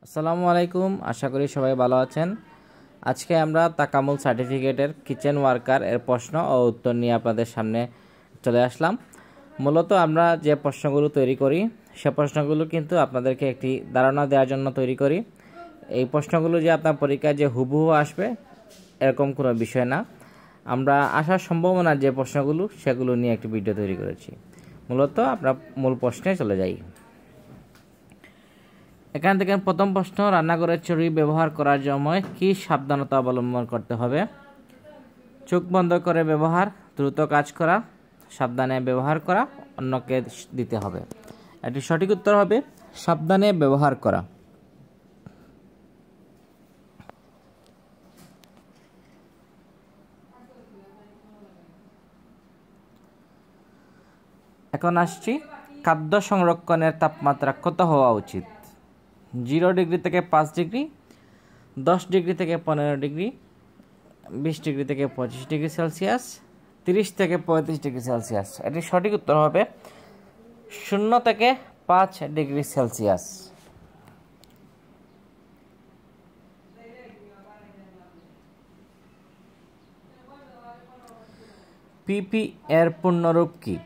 আসসালামু আলাইকুম, আশা করি সবাই ভালো আছেন। আজকে আমরা তাকামুল সার্টিফিকেটের কিচেন ওয়ার্কার এর প্রশ্ন ও উত্তর নিয়ে আপনাদের সামনে চলে আসলাম। মূলত আমরা যে প্রশ্নগুলো তৈরি করি সে প্রশ্নগুলো কিন্তু আপনাদেরকে একটি ধারণা দেওয়ার জন্য তৈরি করি। এই প্রশ্নগুলো যে আপনার পরীক্ষায় যে হুবহু আসবে এরকম কোনো বিষয় না। আমরা আসার সম্ভাবনা যে প্রশ্নগুলো সেগুলো নিয়ে একটি ভিডিও তৈরি করেছি। মূলত আমরা মূল প্রশ্নে চলে যাই। এখান থেকে প্রথম প্রশ্ন, রান্নাঘরের ছুরি ব্যবহার করার সময় কি সাবধানতা অবলম্বন করতে হবে? চোখ বন্ধ করে ব্যবহার, দ্রুত কাজ করা, সাবধানে ব্যবহার করা, অন্যকে দিতে হবে। এটি সঠিক উত্তর হবে সাবধানে ব্যবহার করা। এখন আসছি, খাদ্য সংরক্ষণের তাপমাত্রা কত হওয়া উচিত? 0 ডিগ্রি থেকে 5 ডিগ্রি, 10 ডিগ্রি থেকে 15 ডিগ্রি, 20 ডিগ্রি থেকে 25 ডিগ্রি সেলসিয়াস, 30 থেকে 35 ডিগ্রি সেলসিয়াস। এটি সঠিক উত্তর হবে 0 থেকে 5 ডিগ্রি সেলসিয়াস। পিপি এর পূর্ণরূপ কি?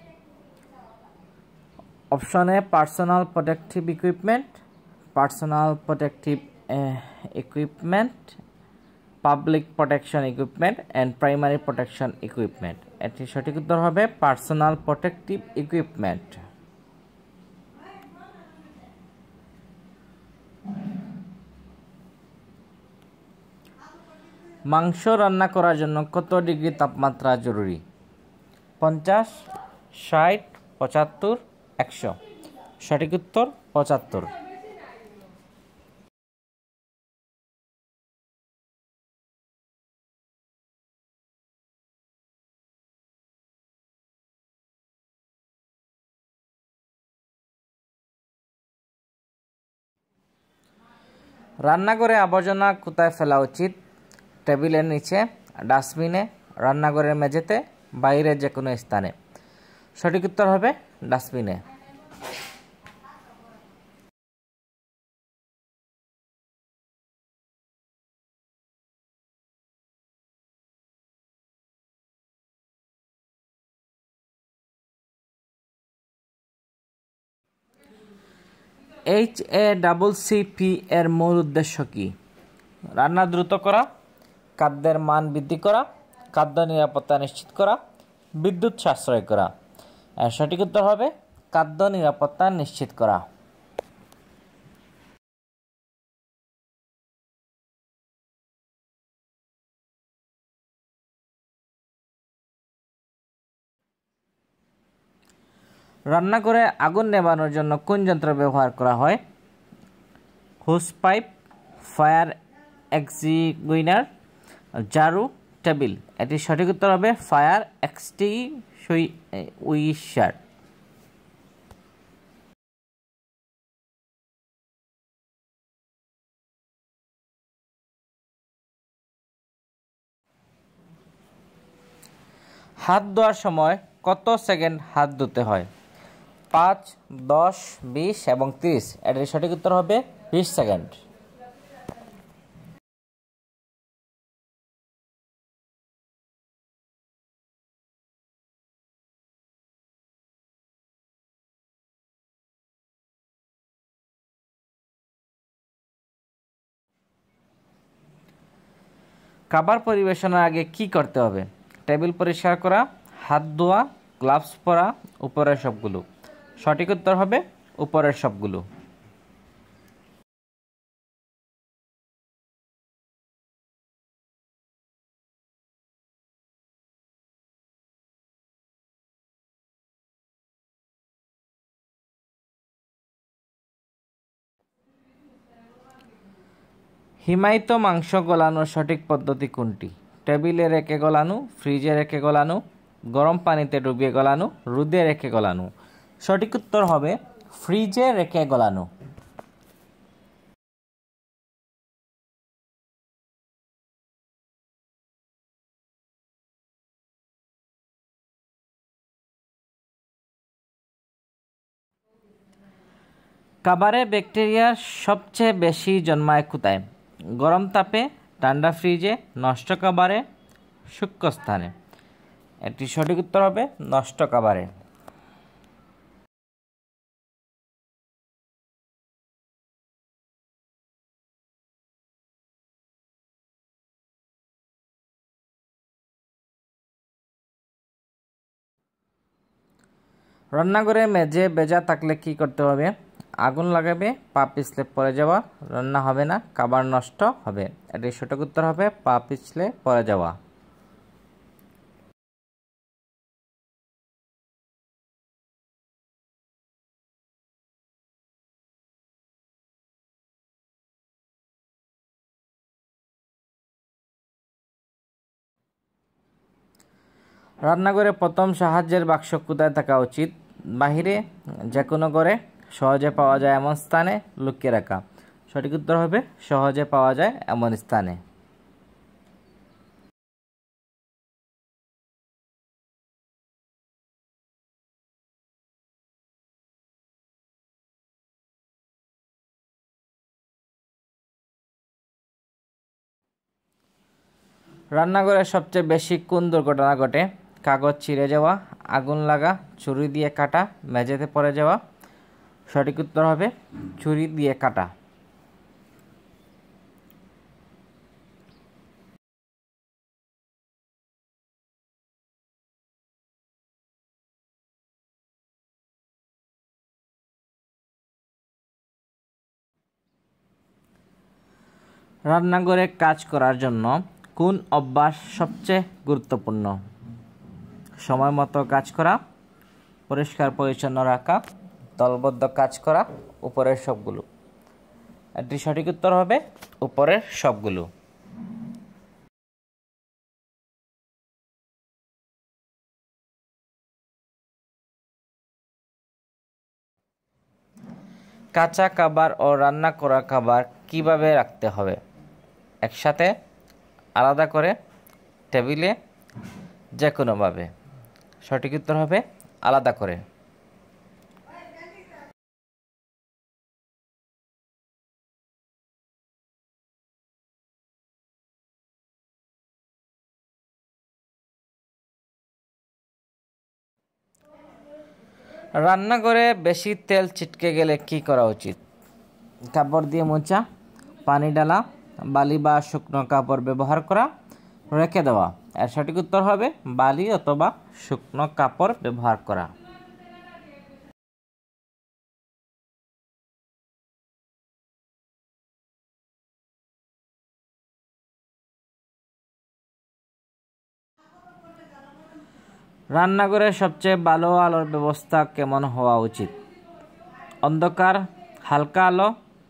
Option A personal protective equipment, personal protective equipment, public protection equipment and primary protection equipment. এটি সঠিক উত্তর হবে পার্সোনাল প্রোটেক্টিভ ইকুইপমেন্ট। মাংস রান্না করার জন্য কত ডিগ্রি তাপমাত্রা জরুরি? 50, 60, 75, 100। সঠিক উত্তর 75। রান্নাঘরে আবর্জনা কোথায় ফেলা উচিত? টেবিলের নিচে, ডাস্টবিনে, রান্নাঘরের মেঝেতে, বাইরে যে কোনো স্থানে। সঠিক উত্তর হবে ডাস্টবিনে। HACCP এর মূল উদ্দেশ্য কি? রান্না দ্রুত করা, খাদ্যের মান বৃদ্ধি করা, খাদ্য নিরাপত্তা নিশ্চিত করা, বিদ্যুৎ সাশ্রয় করা। এর সঠিক উত্তর হবে খাদ্য নিরাপত্তা নিশ্চিত করা। রান্নাঘরে আগুন নেভানোর জন্য কোন যন্ত্র ব্যবহার করা হয়? হোস পাইপ, ফায়ার এক্সটিংগুইশার, ঝাড়ু, টেবিল। এটি সঠিক উত্তর হবে ফায়ার এক্সটিংগুইশার। হাত ধোয়ার সময় কত সেকেন্ড হাত ধুতে হয়? 5, 10, 20 এবং 30। এটির সঠিক উত্তর হবে 20 সেকেন্ড। খাবার পরিবেশনের আগে কি করতে হবে? টেবিল পরিষ্কার করা, হাত ধোয়া, গ্লাভস পরা, উপরের সবগুলো। সঠিক উত্তর হবে উপরের সবগুলো। হিমায়িত মাংস গলানোর সঠিক পদ্ধতি কোনটি? টেবিলে রেখে গলানো, ফ্রিজে রেখে গলানো, গরম পানিতে ডুবিয়ে গলানো, রোদে রেখে গলানো। সঠিক উত্তর হবে ফ্রিজে রেখে গলানো। খাবারে ব্যাকটেরিয়া সবচেয়ে বেশি জন্মায় কোথায়? গরম তাপে, ঠান্ডা ফ্রিজে, নষ্ট খাবারে, শুষ্ক স্থানে। এটি সঠিক উত্তর হবে নষ্ট খাবারে। রান্নাঘরে মেঝে ভেজা থাকলে কি করতে হবে? আগুন লাগাবে, পা পিছলে পড়ে যাওয়া, রান্না হবে না, খাবার নষ্ট হবে। এটির সঠিক উত্তর হবে পা পিছলে পড়ে যাওয়া। রান্নাঘরে প্রথম সাহায্যের বাক্স কোথায় থাকা উচিত? বাহিরে, যে কোনো ঘরে, সহজে পাওয়া যায় এমন স্থানে, লুকিয়ে রাখা। সঠিক উত্তর হবে সহজে পাওয়া যায় এমন স্থানে। রান্নাঘরে সবচেয়ে বেশি কোন দুর্ঘটনা ঘটে? কাগজ ছিঁড়ে যাওয়া, আগুন লাগা, ছুরি দিয়ে কাটা, মেঝেতে পড়ে যাওয়া। সঠিক উত্তর হবে ছুরি দিয়ে কাটা। রান্নাঘরে কাজ করার জন্য কোন অভ্যাস সবচেয়ে গুরুত্বপূর্ণ? সময় মতো কাজ করা, পরিষ্কার পরিচ্ছন্ন রাখা, দলবদ্ধ কাজ করা, উপরের সবগুলো। এটি সঠিক উত্তর হবে উপরের সবগুলো। কাঁচা খাবার ও রান্না করা খাবার কিভাবে রাখতে হবে? একসাথে, আলাদা করে, টেবিলে, যে কোনোভাবে। সঠিক উত্তর হবে আলাদা করে। রান্নাঘরে বেশি তেল ছিটকে গেলে কি করা উচিত? কাপড় দিয়ে মোছা, পানি ডালা, বালি বা শুকনো কাপড় ব্যবহার করা, রেখে দেওয়া। এর সঠিক উত্তর হবে বালি অথবা শুকনো কাপড় ব্যবহার করা। রান্নাঘরের সবচেয়ে ভালো আলোর ব্যবস্থা কেমন হওয়া উচিত? অন্ধকার, হালকা আলো,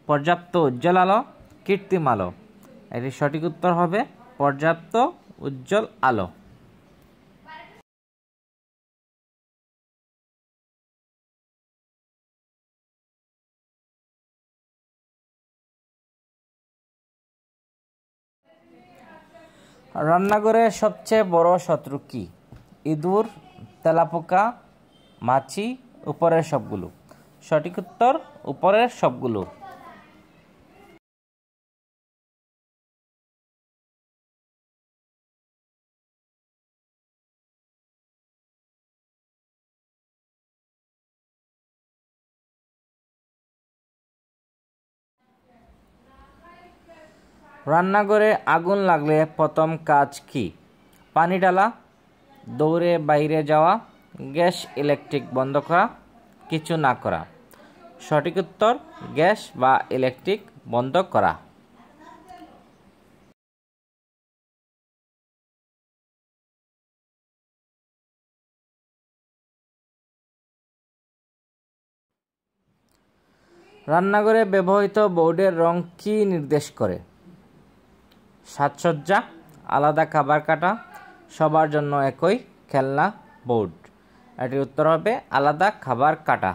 পর্যাপ্ত উজ্জ্বল আলো, কৃত্রিম আলো। এটির সঠিক উত্তর হবে পর্যাপ্ত উজ্জ্বল আলো। রান্নাঘরের সবচেয়ে বড় শত্রু কি? ইঁদুর, তেলাপোকা, মাছি, উপরের সবগুলো। সঠিক উত্তর উপরের সবগুলো। রান্নাঘরে আগুন লাগলে প্রথম কাজ কি? পানি ঢালা, দৌড়ে বাইরে যাওয়া, গ্যাস ইলেকট্রিক বন্ধ করা, কিছু না করা। সঠিক উত্তর গ্যাস বা ইলেকট্রিক বন্ধ করা। রান্নাঘরে ব্যবহৃত বোর্ডের রং কি নির্দেশ করে? সাজসজ্জা, আলাদা খাবার কাটা, সবার জন্য একই, খেলনা, বোর্ড। এটির উত্তর হবে আলাদা খাবার কাটা।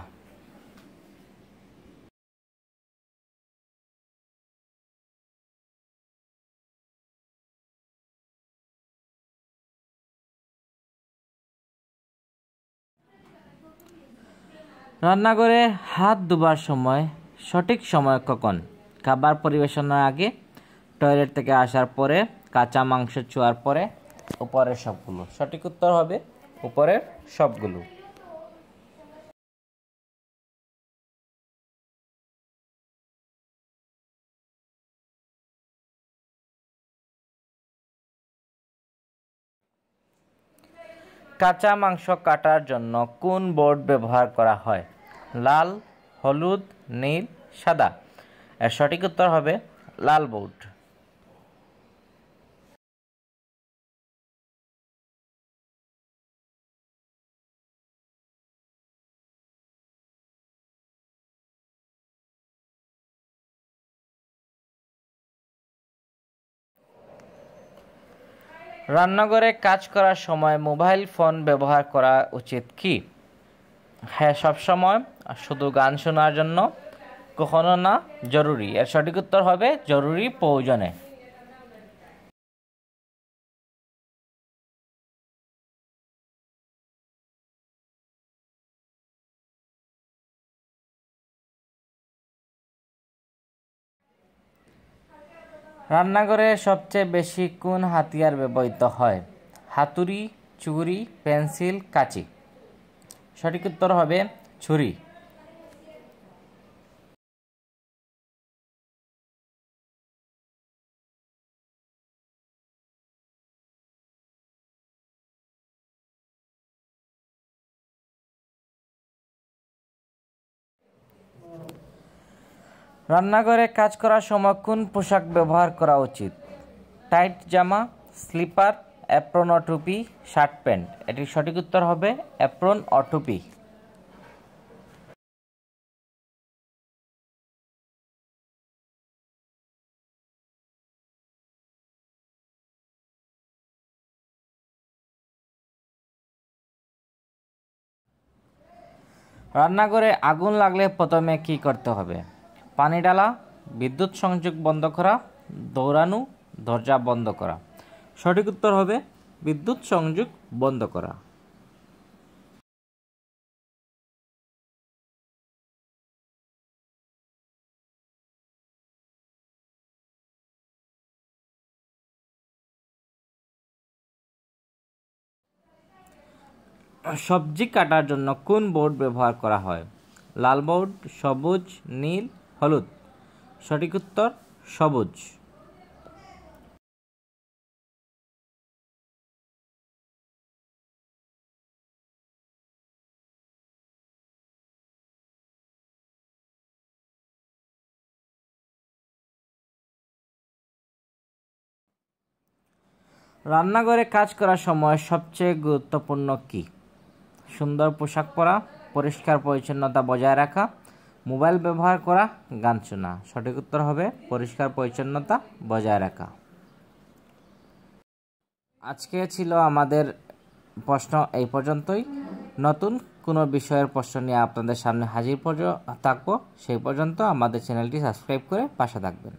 রান্নাঘরে হাত ধোবার সময় সঠিক সময় কখন? খাবার পরিবেশনের আগে, টয়লেট থেকে আসার পরে, কাঁচা মাংস চুয়ার পরে, উপরের সবগুলো। সঠিক উত্তর হবে উপরের সবগুলো। কাঁচা মাংস কাটার জন্য কোন বোর্ড ব্যবহার করা হয়? লাল, হলুদ, নীল, সাদা। এর সঠিক উত্তর হবে লাল বোর্ড। রান্নাঘরে কাজ করার সময় মোবাইল ফোন ব্যবহার করা উচিত কি? হ্যাঁ, সবসময়। শুধু গান শোনার জন্য? কখনো না, জরুরি। এর সঠিক উত্তর হবে জরুরি প্রয়োজনে। রান্নাঘরে সবচেয়ে বেশি কোন হাতিয়ার ব্যবহৃত হয়? হাতুড়ি, ছুরি, পেন্সিল, কাঁচি। সঠিক উত্তর হবে ছুরি। রান্নাঘরে কাজ করার সময় কোন পোশাক ব্যবহার করা উচিত? টাইট জামা, স্লিপার, অ্যাপ্রন ও টুপি, শার্ট প্যান্ট। এটির সঠিক উত্তর হবে অ্যাপ্রন ও টুপি। রান্নাঘরে আগুন লাগলে প্রথমে কি করতে হবে? পানি ডালা, বিদ্যুৎ সংযোগ বন্ধ করা, দৌড়ানো, দরজা বন্ধ করা। সঠিক উত্তর হবে বিদ্যুৎ সংযোগ বন্ধ করা। সবজি কাটার জন্য কোন বোর্ড ব্যবহার করা হয়? লাল বোর্ড, সবুজ, নীল, হলুদ। সঠিক উত্তর সবুজ। রান্নাঘরে কাজ করার সময় সবচেয়ে গুরুত্বপূর্ণ কি? সুন্দর পোশাক পরা, পরিষ্কার পরিচ্ছন্নতা বজায় রাখা, মোবাইল ব্যবহার করা, গান শোনা। সঠিক উত্তর হবে পরিষ্কার পরিচ্ছন্নতা বজায় রাখা। আজকে ছিল আমাদের প্রশ্ন এই পর্যন্তই। নতুন কোনো বিষয়ের প্রশ্ন নিয়ে আপনাদের সামনে হাজির থাকবো। সেই পর্যন্ত আমাদের চ্যানেলটি সাবস্ক্রাইব করে পাশে থাকবেন।